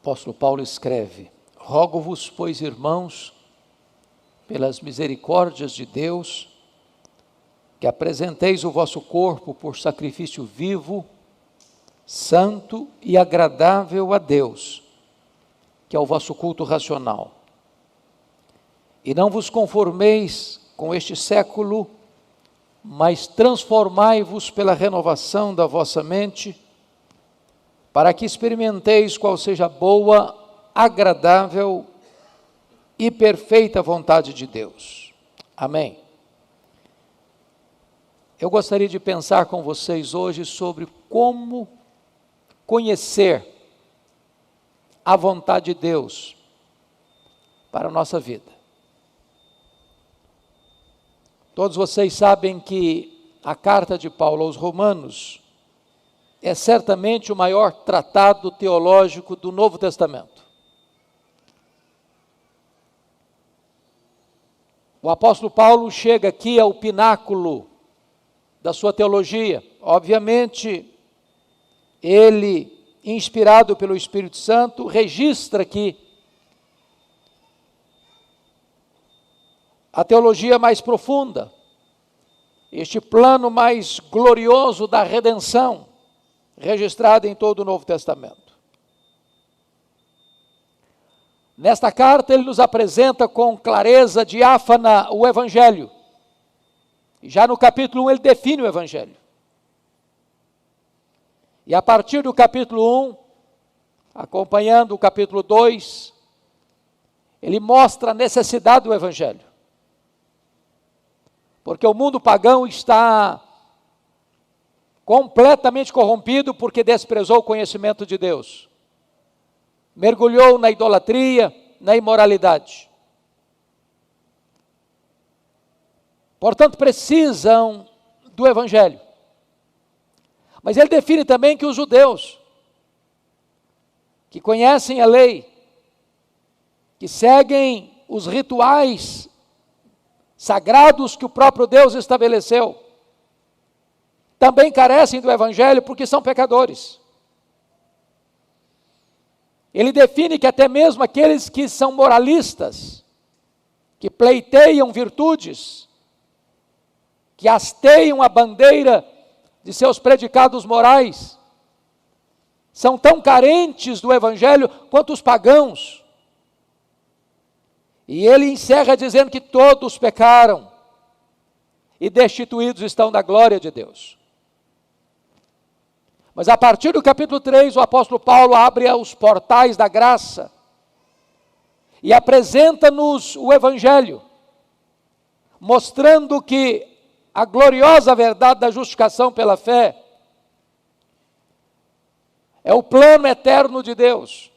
apóstolo Paulo escreve: rogo-vos, pois, irmãos, pelas misericórdias de Deus, que apresenteis o vosso corpo por sacrifício vivo, santo e agradável a Deus, que é o vosso culto racional. E não vos conformeis com este século, mas transformai-vos pela renovação da vossa mente, para que experimenteis qual seja a boa, agradável e perfeita vontade de Deus. Amém. Eu gostaria de pensar com vocês hoje sobre como conhecer a vontade de Deus para a nossa vida. Todos vocês sabem que a carta de Paulo aos Romanos é certamente o maior tratado teológico do Novo Testamento. O apóstolo Paulo chega aqui ao pináculo da sua teologia. Obviamente, ele, inspirado pelo Espírito Santo, registra aqui a teologia mais profunda, este plano mais glorioso da redenção, registrado em todo o Novo Testamento. Nesta carta ele nos apresenta com clareza diáfana o Evangelho. E já no capítulo 1 ele define o Evangelho. E a partir do capítulo 1, acompanhando o capítulo 2, ele mostra a necessidade do Evangelho. Porque o mundo pagão está completamente corrompido porque desprezou o conhecimento de Deus. Mergulhou na idolatria, na imoralidade. Portanto, precisam do Evangelho. Mas ele define também que os judeus, que conhecem a lei, que seguem os rituais sagrados que o próprio Deus estabeleceu, também carecem do Evangelho porque são pecadores. Ele define que até mesmo aqueles que são moralistas, que pleiteiam virtudes, que hasteiam a bandeira de seus predicados morais, são tão carentes do Evangelho quanto os pagãos. E ele encerra dizendo que todos pecaram e destituídos estão da glória de Deus. Mas a partir do capítulo 3, o apóstolo Paulo abre os portais da graça e apresenta-nos o Evangelho, mostrando que a gloriosa verdade da justificação pela fé é o plano eterno de Deus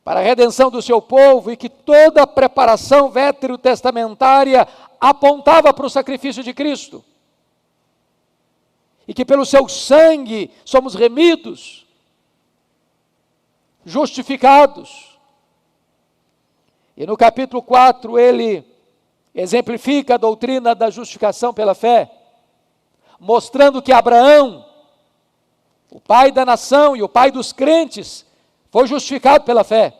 para a redenção do seu povo, e que toda a preparação veterotestamentária apontava para o sacrifício de Cristo. E que pelo seu sangue somos remidos, justificados. E no capítulo 4 ele exemplifica a doutrina da justificação pela fé, mostrando que Abraão, o pai da nação e o pai dos crentes, foi justificado pela fé.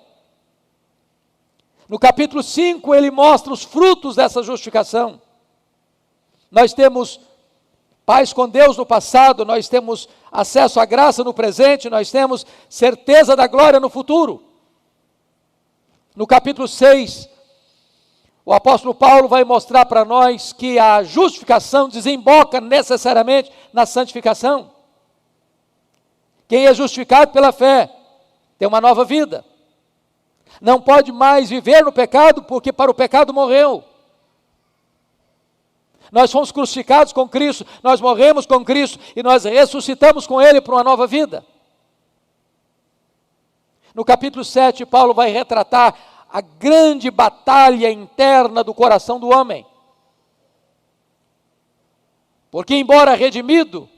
No capítulo 5 ele mostra os frutos dessa justificação. Nós temos paz com Deus no passado, nós temos acesso à graça no presente, nós temos certeza da glória no futuro. No capítulo 6, o apóstolo Paulo vai mostrar para nós que a justificação desemboca necessariamente na santificação. Quem é justificado pela fé tem uma nova vida. Não pode mais viver no pecado, porque para o pecado morreu. Nós fomos crucificados com Cristo, nós morremos com Cristo e nós ressuscitamos com Ele para uma nova vida. No capítulo 7, Paulo vai retratar a grande batalha interna do coração do homem. Porque embora redimido,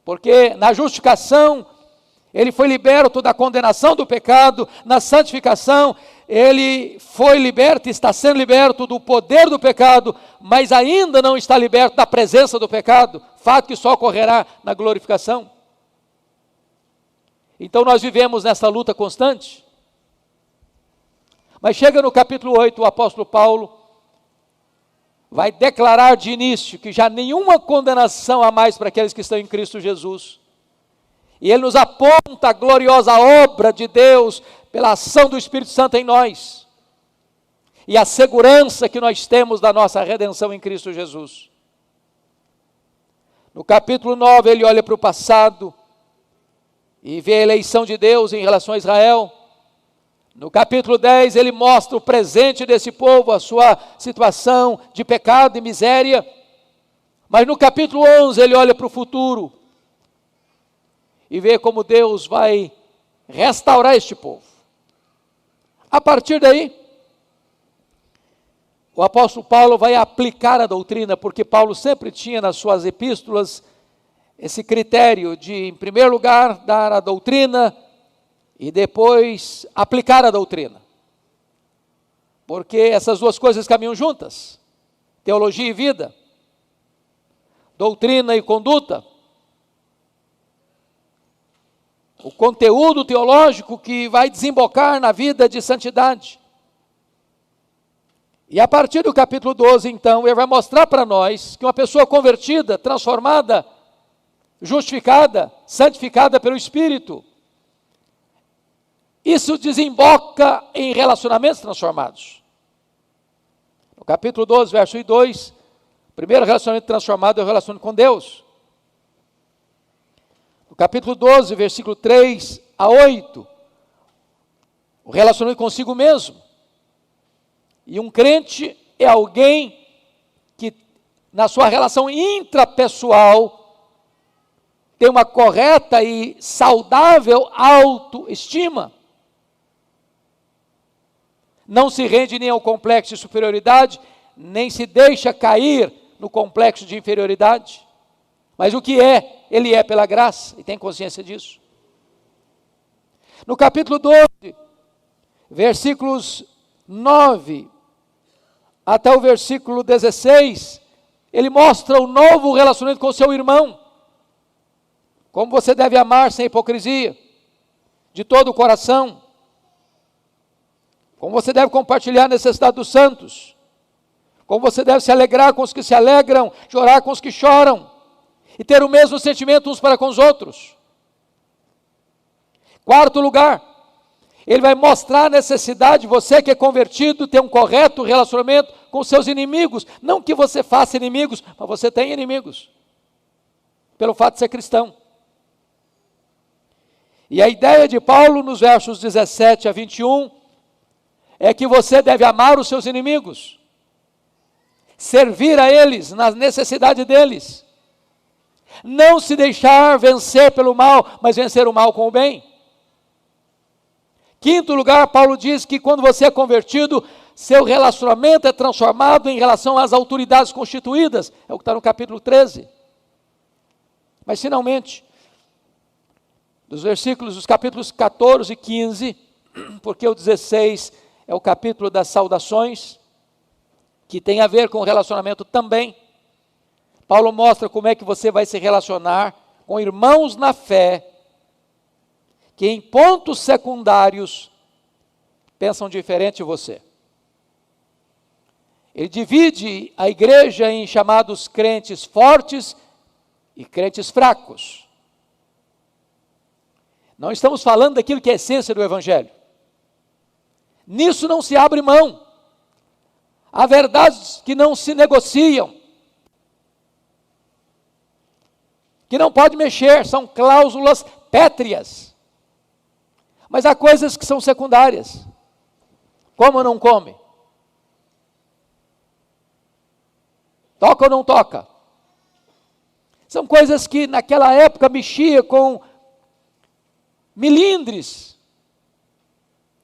porque na justificação ele foi liberto da condenação do pecado, na santificação ele foi liberto, está sendo liberto do poder do pecado, mas ainda não está liberto da presença do pecado, fato que só ocorrerá na glorificação. Então nós vivemos nessa luta constante. Mas chega no capítulo 8, o apóstolo Paulo vai declarar de início que já nenhuma condenação há mais para aqueles que estão em Cristo Jesus. E ele nos aponta a gloriosa obra de Deus pela ação do Espírito Santo em nós. E a segurança que nós temos da nossa redenção em Cristo Jesus. No capítulo 9 ele olha para o passado e vê a eleição de Deus em relação a Israel. No capítulo 10 ele mostra o presente desse povo, a sua situação de pecado e miséria. Mas no capítulo 11 ele olha para o futuro e vê como Deus vai restaurar este povo. A partir daí, o apóstolo Paulo vai aplicar a doutrina, porque Paulo sempre tinha nas suas epístolas esse critério de, em primeiro lugar, dar a doutrina e depois aplicar a doutrina. Porque essas duas coisas caminham juntas, teologia e vida, doutrina e conduta. O conteúdo teológico que vai desembocar na vida de santidade. E a partir do capítulo 12, então, ele vai mostrar para nós que uma pessoa convertida, transformada, justificada, santificada pelo Espírito, isso desemboca em relacionamentos transformados. No capítulo 12, verso 2, o primeiro relacionamento transformado é o relacionamento com Deus. No capítulo 12, versículo 3 a 8, o relacionamento consigo mesmo. E um crente é alguém que, na sua relação intrapessoal, tem uma correta e saudável autoestima. Não se rende nem ao complexo de superioridade, nem se deixa cair no complexo de inferioridade. Mas o que é, ele é pela graça, e tem consciência disso. No capítulo 12, versículos 9 até o versículo 16, ele mostra o novo relacionamento com o seu irmão. Como você deve amar sem hipocrisia, de todo o coração. Como você deve compartilhar a necessidade dos santos. Como você deve se alegrar com os que se alegram, chorar com os que choram. E ter o mesmo sentimento uns para com os outros. Quarto lugar, ele vai mostrar a necessidade de você que é convertido ter um correto relacionamento com os seus inimigos. Não que você faça inimigos, mas você tem inimigos. Pelo fato de ser cristão. E a ideia de Paulo nos versos 17 a 21 é que você deve amar os seus inimigos. Servir a eles na necessidade deles. Não se deixar vencer pelo mal, mas vencer o mal com o bem. Quinto lugar, Paulo diz que quando você é convertido, seu relacionamento é transformado em relação às autoridades constituídas. É o que está no capítulo 13. Mas finalmente, dos capítulos 14 e 15, porque o 16 é o capítulo das saudações, que tem a ver com o relacionamento também. Paulo mostra como é que você vai se relacionar com irmãos na fé, que em pontos secundários pensam diferente de você. Ele divide a igreja em chamados crentes fortes e crentes fracos. Não estamos falando daquilo que é a essência do Evangelho. Nisso não se abre mão. Há verdades que não se negociam, que não pode mexer, são cláusulas pétreas. Mas há coisas que são secundárias. Como ou não come? Toca ou não toca? São coisas que naquela época mexia com milindres,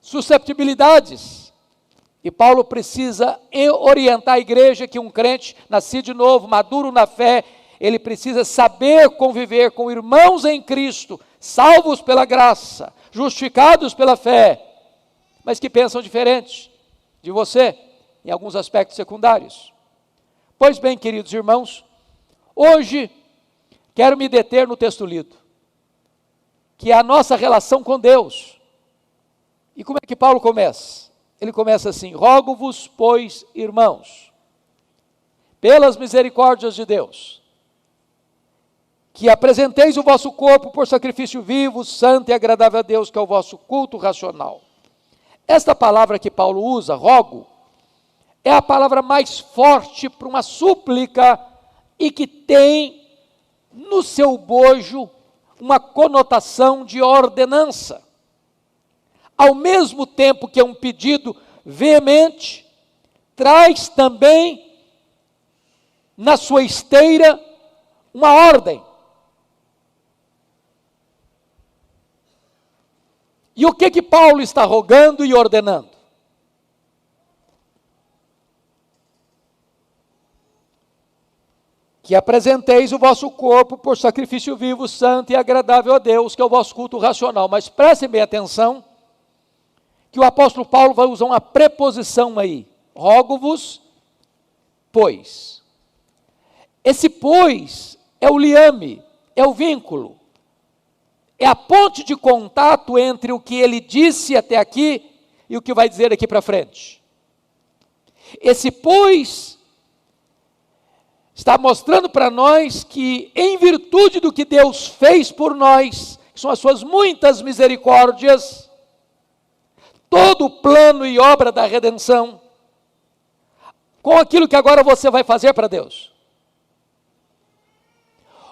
susceptibilidades. E Paulo precisa orientar a igreja que um crente, nascido de novo, maduro na fé, ele precisa saber conviver com irmãos em Cristo, salvos pela graça, justificados pela fé, mas que pensam diferente de você, em alguns aspectos secundários. Pois bem, queridos irmãos, hoje quero me deter no texto lido. que é a nossa relação com Deus. E como é que Paulo começa? Ele começa assim: rogo-vos, pois, irmãos, pelas misericórdias de Deus, que apresenteis o vosso corpo por sacrifício vivo, santo e agradável a Deus, que é o vosso culto racional. Esta palavra que Paulo usa, rogo, é a palavra mais forte para uma súplica e que tem no seu bojo uma conotação de ordenança. Ao mesmo tempo que é um pedido veemente, traz também na sua esteira uma ordem. E o que Paulo está rogando e ordenando? Que apresenteis o vosso corpo por sacrifício vivo, santo e agradável a Deus, que é o vosso culto racional. Mas prestem bem atenção, que o apóstolo Paulo vai usar uma preposição aí. Rogo-vos, pois. Esse pois é o liame, é o vínculo, é a ponte de contato entre o que ele disse até aqui e o que vai dizer aqui para frente. Esse pois está mostrando para nós que, em virtude do que Deus fez por nós, que são as suas muitas misericórdias, todo o plano e obra da redenção, com aquilo que agora você vai fazer para Deus.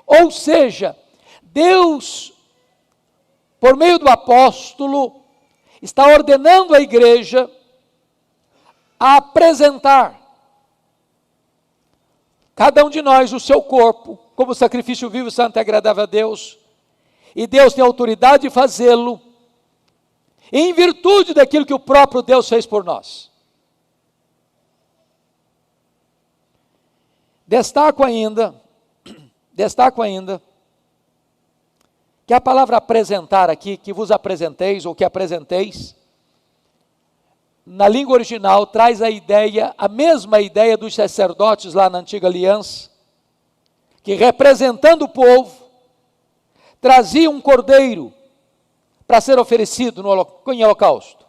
Ou seja, Deus, por meio do apóstolo, está ordenando à igreja a apresentar cada um de nós o seu corpo como sacrifício vivo, santo e agradável a Deus, e Deus tem autoridade de fazê-lo em virtude daquilo que o próprio Deus fez por nós. Destaco ainda que a palavra apresentar aqui, que vos apresenteis ou que apresenteis, na língua original traz a mesma ideia dos sacerdotes lá na antiga aliança, que representando o povo, traziam um cordeiro para ser oferecido em holocausto.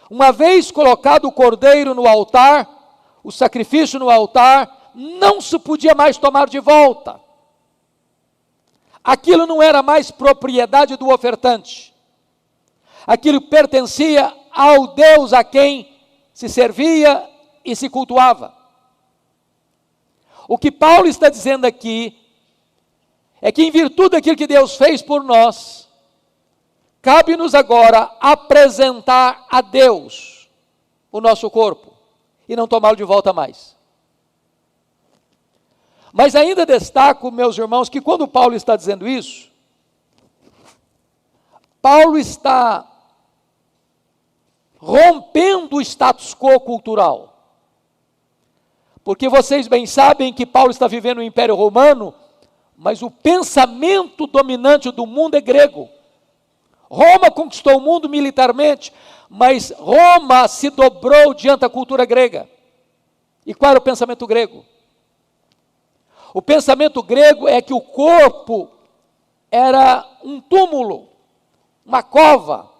Uma vez colocado o cordeiro no altar, o sacrifício no altar, não se podia mais tomar de volta. Aquilo não era mais propriedade do ofertante. Aquilo pertencia ao Deus a quem se servia e se cultuava. O que Paulo está dizendo aqui é que, em virtude daquilo que Deus fez por nós, cabe-nos agora apresentar a Deus o nosso corpo e não tomá-lo de volta mais. Mas ainda destaco, meus irmãos, que quando Paulo está dizendo isso, Paulo está rompendo o status quo cultural. Porque vocês bem sabem que Paulo está vivendo no Império Romano, mas o pensamento dominante do mundo é grego. Roma conquistou o mundo militarmente, mas Roma se dobrou diante da cultura grega. E qual era o pensamento grego? O pensamento grego é que o corpo era um túmulo, uma cova,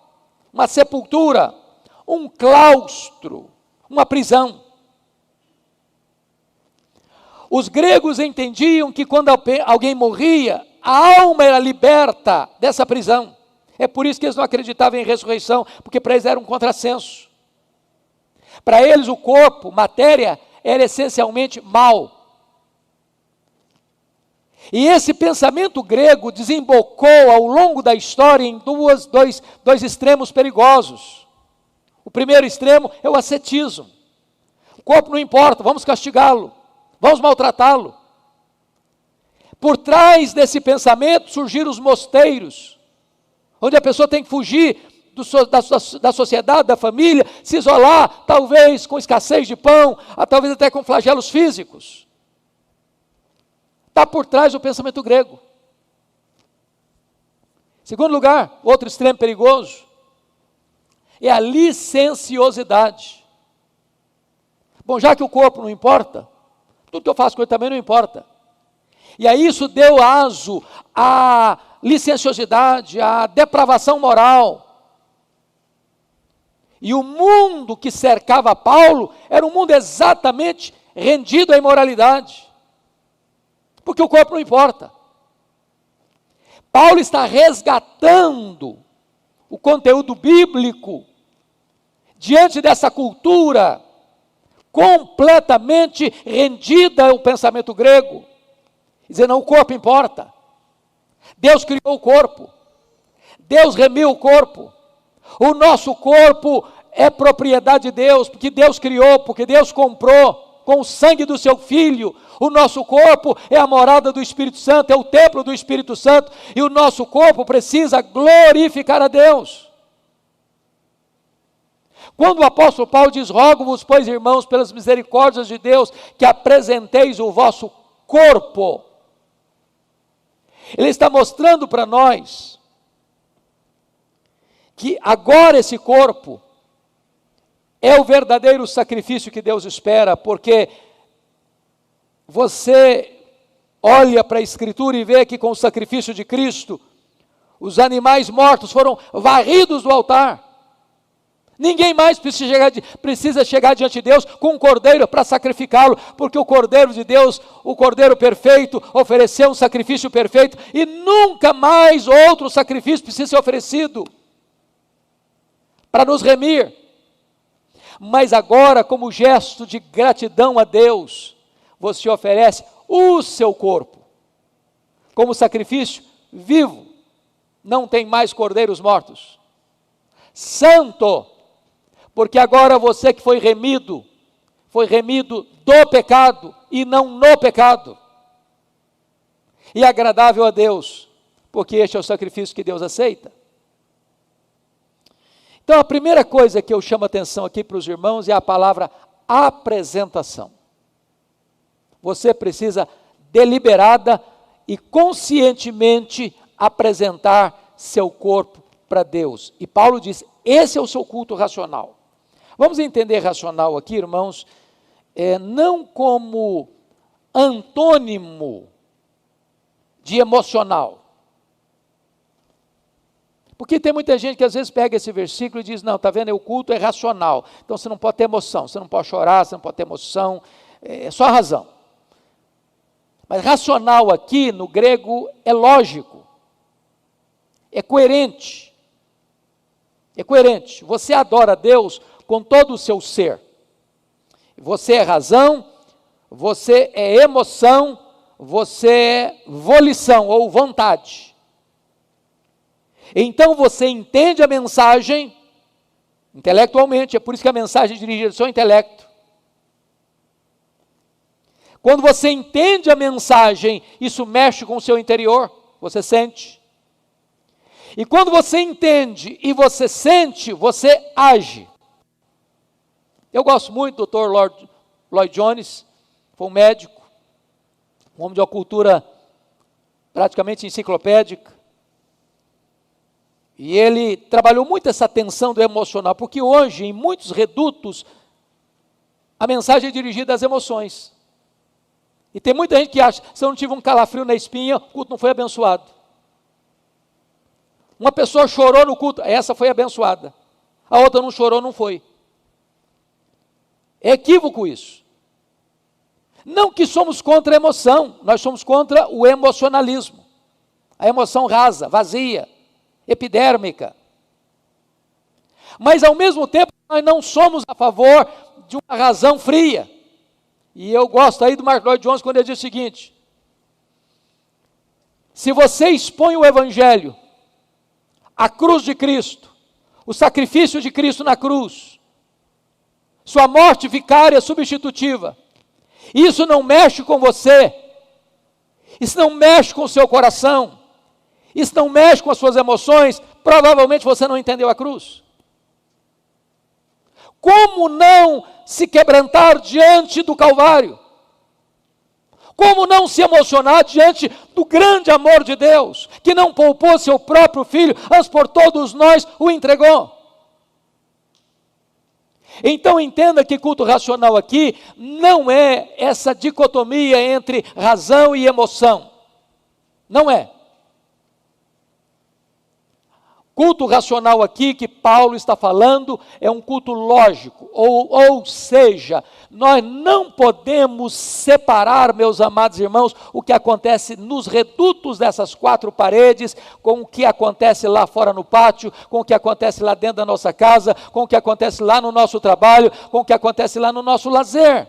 uma sepultura, um claustro, uma prisão. Os gregos entendiam que quando alguém morria, a alma era liberta dessa prisão. É por isso que eles não acreditavam em ressurreição, porque para eles era um contrassenso. Para eles o corpo, matéria, era essencialmente mal. E esse pensamento grego desembocou ao longo da história em dois extremos perigosos. O primeiro extremo é o ascetismo. O corpo não importa, vamos castigá-lo, vamos maltratá-lo. Por trás desse pensamento surgiram os mosteiros, onde a pessoa tem que fugir da sociedade, da família, se isolar, talvez com escassez de pão, talvez até com flagelos físicos. Está por trás do pensamento grego. Segundo lugar, outro extremo perigoso, é a licenciosidade. Bom, já que o corpo não importa, tudo que eu faço com ele também não importa. E aí isso deu aso à licenciosidade, à depravação moral. E o mundo que cercava Paulo era um mundo exatamente rendido à imoralidade. Porque o corpo não importa. Paulo está resgatando o conteúdo bíblico diante dessa cultura completamente rendida ao pensamento grego. Dizendo, não, o corpo importa. Deus criou o corpo. Deus remiu o corpo. O nosso corpo é propriedade de Deus, porque Deus criou, porque Deus comprou com o sangue do seu Filho. O nosso corpo é a morada do Espírito Santo, é o templo do Espírito Santo, e o nosso corpo precisa glorificar a Deus. Quando o apóstolo Paulo diz, rogo-vos, pois, irmãos, pelas misericórdias de Deus, que apresenteis o vosso corpo, ele está mostrando para nós que agora esse corpo é o verdadeiro sacrifício que Deus espera, porque você olha para a Escritura e vê que com o sacrifício de Cristo, os animais mortos foram varridos do altar. Ninguém mais precisa chegar diante de Deus com um cordeiro para sacrificá-lo, porque o cordeiro de Deus, o cordeiro perfeito, ofereceu um sacrifício perfeito, e nunca mais outro sacrifício precisa ser oferecido para nos remir. Mas agora, como gesto de gratidão a Deus, você oferece o seu corpo como sacrifício vivo. Não tem mais cordeiros mortos. Santo, porque agora você que foi remido do pecado e não no pecado. E agradável a Deus, porque este é o sacrifício que Deus aceita. Então a primeira coisa que eu chamo a atenção aqui para os irmãos é a palavra apresentação. Você precisa deliberada e conscientemente apresentar seu corpo para Deus. E Paulo diz, esse é o seu culto racional. Vamos entender racional aqui, irmãos, não como antônimo de emocional. Porque tem muita gente que às vezes pega esse versículo e diz, não, está vendo, o culto é racional. Então você não pode ter emoção, você não pode chorar, você não pode ter emoção, é só a razão. Mas racional aqui no grego é lógico, é coerente. É coerente. Você adora a Deus com todo o seu ser. Você é razão, você é emoção, você é volição ou vontade. Então você entende a mensagem intelectualmente, é por isso que a mensagem é dirigida ao seu intelecto. Quando você entende a mensagem, isso mexe com o seu interior, você sente. E quando você entende e você sente, você age. Eu gosto muito do Dr. Lloyd Jones, foi um médico, um homem de uma cultura praticamente enciclopédica. E ele trabalhou muito essa tensão do emocional, porque hoje, em muitos redutos, a mensagem é dirigida às emoções. E tem muita gente que acha, se eu não tive um calafrio na espinha, o culto não foi abençoado. Uma pessoa chorou no culto, essa foi abençoada. A outra não chorou, não foi. É equívoco isso. Não que somos contra a emoção, nós somos contra o emocionalismo. A emoção rasa, vazia, epidérmica. Mas ao mesmo tempo, nós não somos a favor de uma razão fria. E eu gosto aí do Mark Lloyd Jones quando ele diz o seguinte: se você expõe o Evangelho, a cruz de Cristo, o sacrifício de Cristo na cruz, sua morte vicária substitutiva, isso não mexe com você, isso não mexe com o seu coração, isso não mexe com as suas emoções, provavelmente você não entendeu a cruz. Como não se quebrantar diante do Calvário? Como não se emocionar diante do grande amor de Deus, que não poupou seu próprio Filho, mas por todos nós o entregou? Então entenda que culto racional aqui não é essa dicotomia entre razão e emoção. Não é. Culto racional aqui que Paulo está falando é um culto lógico, ou seja, nós não podemos separar, meus amados irmãos, o que acontece nos redutos dessas quatro paredes, com o que acontece lá fora no pátio, com o que acontece lá dentro da nossa casa, com o que acontece lá no nosso trabalho, com o que acontece lá no nosso lazer.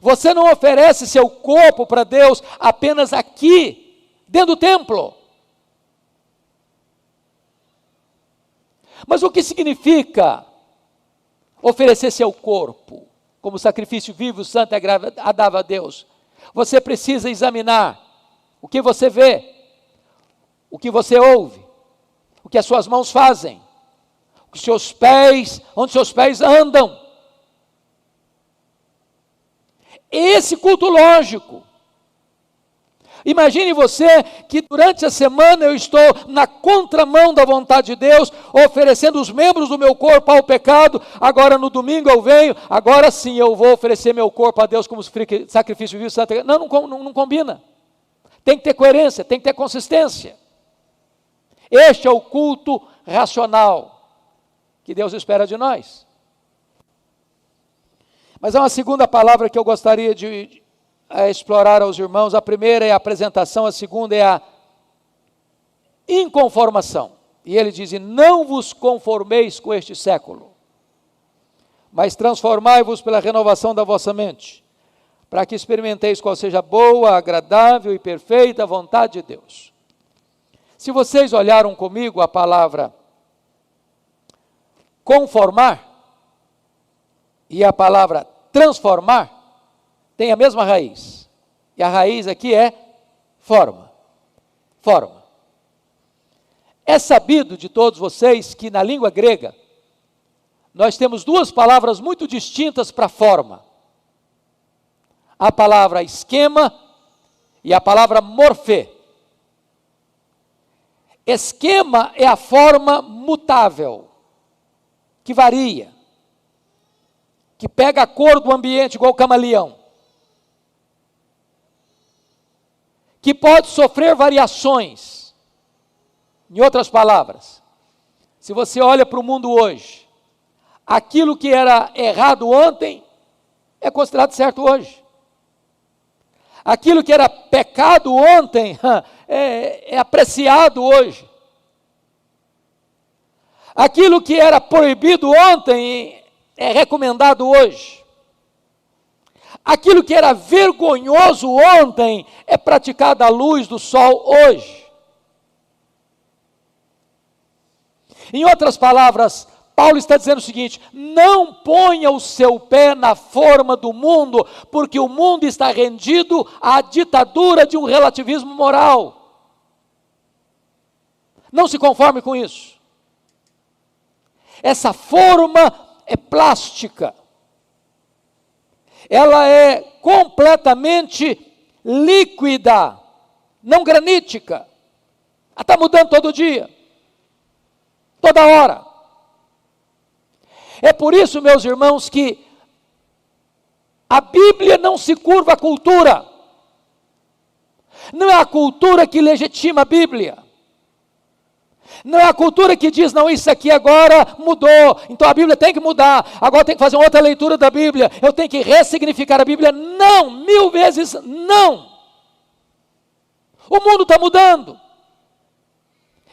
Você não oferece seu corpo para Deus apenas aqui, dentro do templo. Mas o que significa oferecer seu corpo como sacrifício vivo, santo e agradável a Deus? Você precisa examinar o que você vê, o que você ouve, o que as suas mãos fazem, os seus pés, onde seus pés andam. Esse culto lógico. Imagine você que durante a semana eu estou na contramão da vontade de Deus, oferecendo os membros do meu corpo ao pecado, agora no domingo eu venho, agora sim eu vou oferecer meu corpo a Deus como sacrifício vivo. Não combina. Tem que ter coerência, tem que ter consistência. Este é o culto racional que Deus espera de nós. Mas há uma segunda palavra que eu gostaria de explorar aos irmãos. A primeira é a apresentação, a segunda é a inconformação. E ele diz: não vos conformeis com este século, mas transformai-vos pela renovação da vossa mente, para que experimenteis qual seja a boa, agradável e perfeita vontade de Deus. Se vocês olharam comigo a palavra conformar e a palavra transformar, tem a mesma raiz. E a raiz aqui é forma. Forma. É sabido de todos vocês que na língua grega nós temos duas palavras muito distintas para forma. A palavra esquema e a palavra morfê. Esquema é a forma mutável, que varia, que pega a cor do ambiente igual o camaleão, que pode sofrer variações. Em outras palavras, se você olha para o mundo hoje, aquilo que era errado ontem é considerado certo hoje. Aquilo que era pecado ontem é apreciado hoje. Aquilo que era proibido ontem é recomendado hoje. Aquilo que era vergonhoso ontem é praticado à luz do sol hoje. Em outras palavras, Paulo está dizendo o seguinte: não ponha o seu pé na forma do mundo, porque o mundo está rendido à ditadura de um relativismo moral. Não se conforme com isso. Essa forma é plástica. Ela é completamente líquida, não granítica. Ela está mudando todo dia, toda hora. É por isso, meus irmãos, que a Bíblia não se curva à cultura. Não é a cultura que legitima a Bíblia. Não é a cultura que diz: não, isso aqui agora mudou, então a Bíblia tem que mudar, agora tem que fazer uma outra leitura da Bíblia, eu tenho que ressignificar a Bíblia. Não, 1000 vezes não. O mundo está mudando.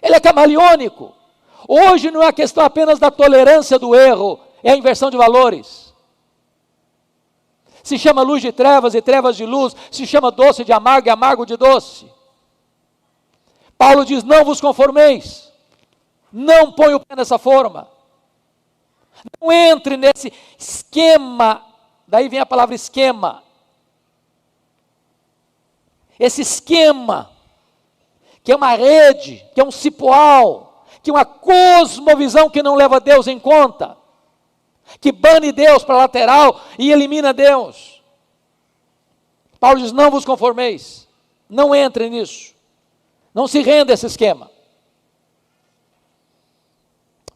Ele é camaleônico. Hoje não é a questão apenas da tolerância do erro, é a inversão de valores. Se chama luz de trevas e trevas de luz, se chama doce de amargo e amargo de doce. Paulo diz: não vos conformeis. Não põe o pé nessa forma. Não entre nesse esquema. Daí vem a palavra esquema. Esse esquema, que é uma rede, que é um cipoal, que é uma cosmovisão que não leva Deus em conta, que bane Deus para a lateral e elimina Deus. Paulo diz: não vos conformeis. Não entre nisso. Não se renda a esse esquema.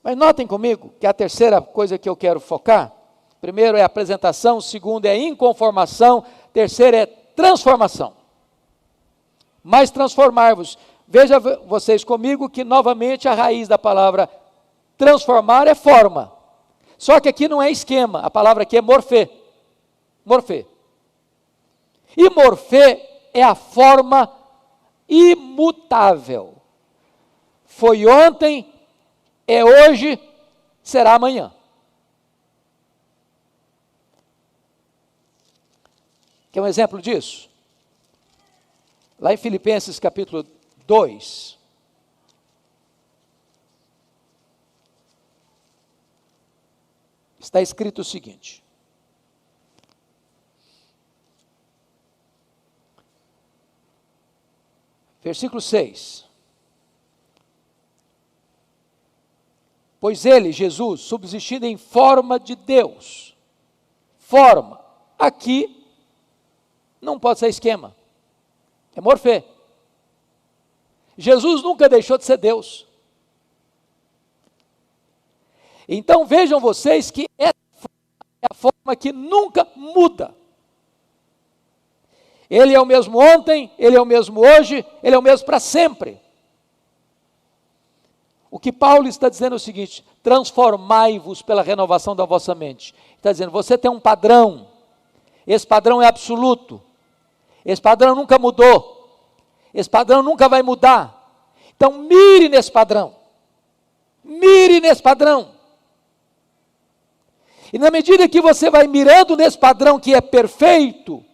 Mas notem comigo que a terceira coisa que eu quero focar, primeiro é apresentação, segundo é inconformação, terceiro é transformação. Mas transformar-vos. Veja vocês comigo que novamente a raiz da palavra transformar é forma. Só que aqui não é esquema, a palavra aqui é morfê. Morfê. E morfê é a forma imutável. Foi ontem, é hoje, será amanhã. Quer um exemplo disso? Lá em Filipenses capítulo 2. Está escrito o seguinte. Versículo 6. Pois ele, Jesus, subsistindo em forma de Deus. Forma. Aqui não pode ser esquema. É morfê. Jesus nunca deixou de ser Deus. Então vejam vocês que essa é a forma que nunca muda. Ele é o mesmo ontem, ele é o mesmo hoje, ele é o mesmo para sempre. O que Paulo está dizendo é o seguinte: transformai-vos pela renovação da vossa mente. Está dizendo, você tem um padrão, esse padrão é absoluto, esse padrão nunca mudou, esse padrão nunca vai mudar. Então mire nesse padrão, mire nesse padrão. E na medida que você vai mirando nesse padrão que é perfeito,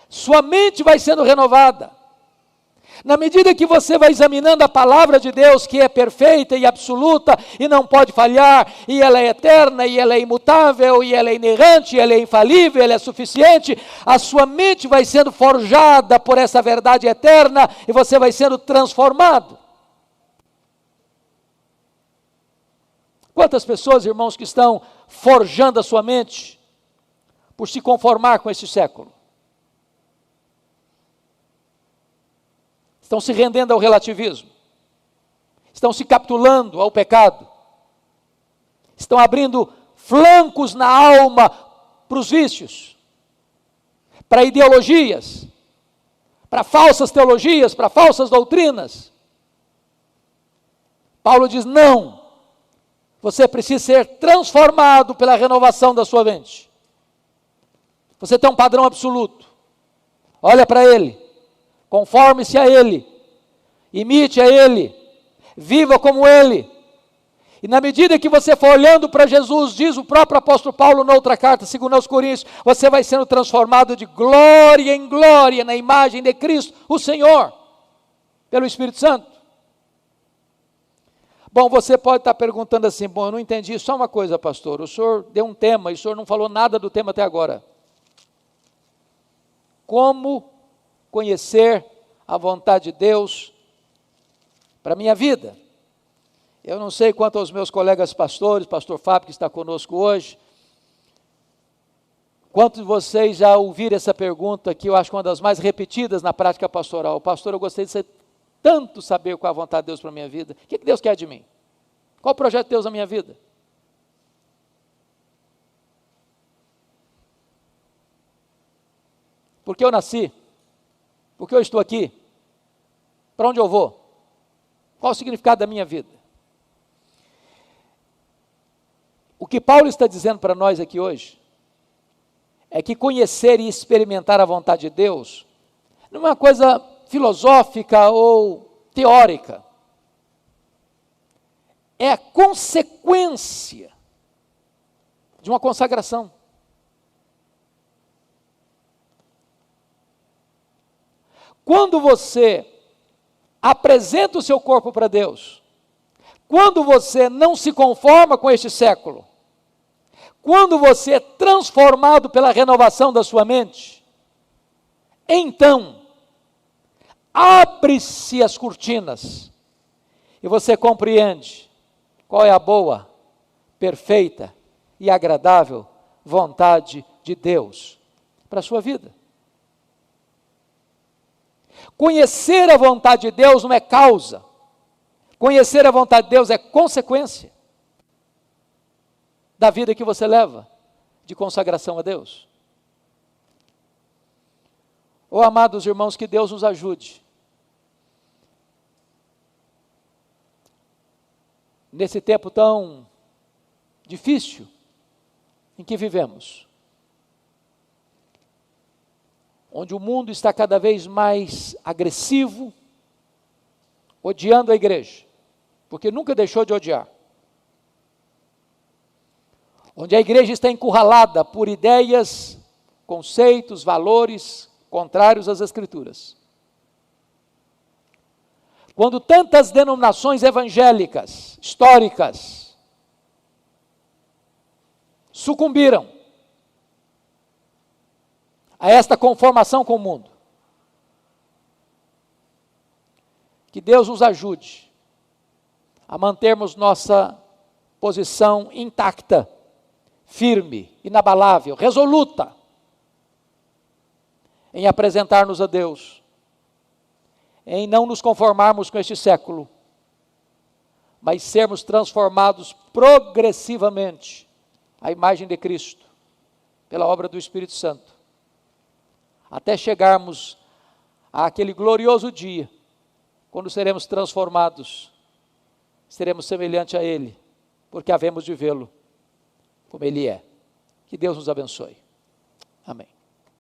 sua mente vai sendo renovada. Na medida que você vai examinando a palavra de Deus, que é perfeita e absoluta, e não pode falhar, e ela é eterna, e ela é imutável, e ela é inerrante, e ela é infalível, ela é suficiente, a sua mente vai sendo forjada por essa verdade eterna, e você vai sendo transformado. Quantas pessoas, irmãos, que estão forjando a sua mente, por se conformar com esse século? Estão se rendendo ao relativismo, estão se capitulando ao pecado, estão abrindo flancos na alma para os vícios, para ideologias, para falsas teologias, para falsas doutrinas. Paulo diz, não, você precisa ser transformado pela renovação da sua mente. Você tem um padrão absoluto, olha para ele, conforme-se a ele, imite a ele, viva como ele. E na medida que você for olhando para Jesus, diz o próprio apóstolo Paulo na outra carta, segundo aos Coríntios, você vai sendo transformado de glória em glória na imagem de Cristo, o Senhor, pelo Espírito Santo. Bom, você pode estar perguntando assim, bom, eu não entendi, só uma coisa, pastor, o senhor deu um tema e o senhor não falou nada do tema até agora. Como conhecer a vontade de Deus para a minha vida? Eu não sei quanto aos meus colegas pastores, pastor Fábio que está conosco hoje, quantos de vocês já ouviram essa pergunta que eu acho que é uma das mais repetidas na prática pastoral? Pastor, eu gostaria de tanto saber qual é a vontade de Deus para a minha vida. O que Deus quer de mim? Qual o projeto de Deus na minha vida? Por que eu nasci? Por que eu estou aqui? Para onde eu vou? Qual o significado da minha vida? O que Paulo está dizendo para nós aqui hoje é que conhecer e experimentar a vontade de Deus não é uma coisa filosófica ou teórica. É a consequência de uma consagração. Quando você apresenta o seu corpo para Deus, quando você não se conforma com este século, quando você é transformado pela renovação da sua mente, então, abre-se as cortinas e você compreende qual é a boa, perfeita e agradável vontade de Deus para a sua vida. Conhecer a vontade de Deus não é causa, conhecer a vontade de Deus é consequência. da vida que você leva de consagração a Deus? Oh, amados irmãos, que Deus nos ajude nesse tempo tão difícil em que vivemos, onde o mundo está cada vez mais agressivo, odiando a igreja, porque nunca deixou de odiar. Onde a igreja está encurralada por ideias, conceitos, valores contrários às Escrituras. Quando tantas denominações evangélicas, históricas, sucumbiram a esta conformação com o mundo. Que Deus nos ajude a mantermos nossa posição intacta, firme, inabalável, resoluta, em apresentar-nos a Deus, em não nos conformarmos com este século, mas sermos transformados progressivamente à imagem de Cristo, pela obra do Espírito Santo, até chegarmos àquele glorioso dia, quando seremos transformados, seremos semelhantes a Ele, porque havemos de vê-lo como Ele é. Que Deus nos abençoe. Amém.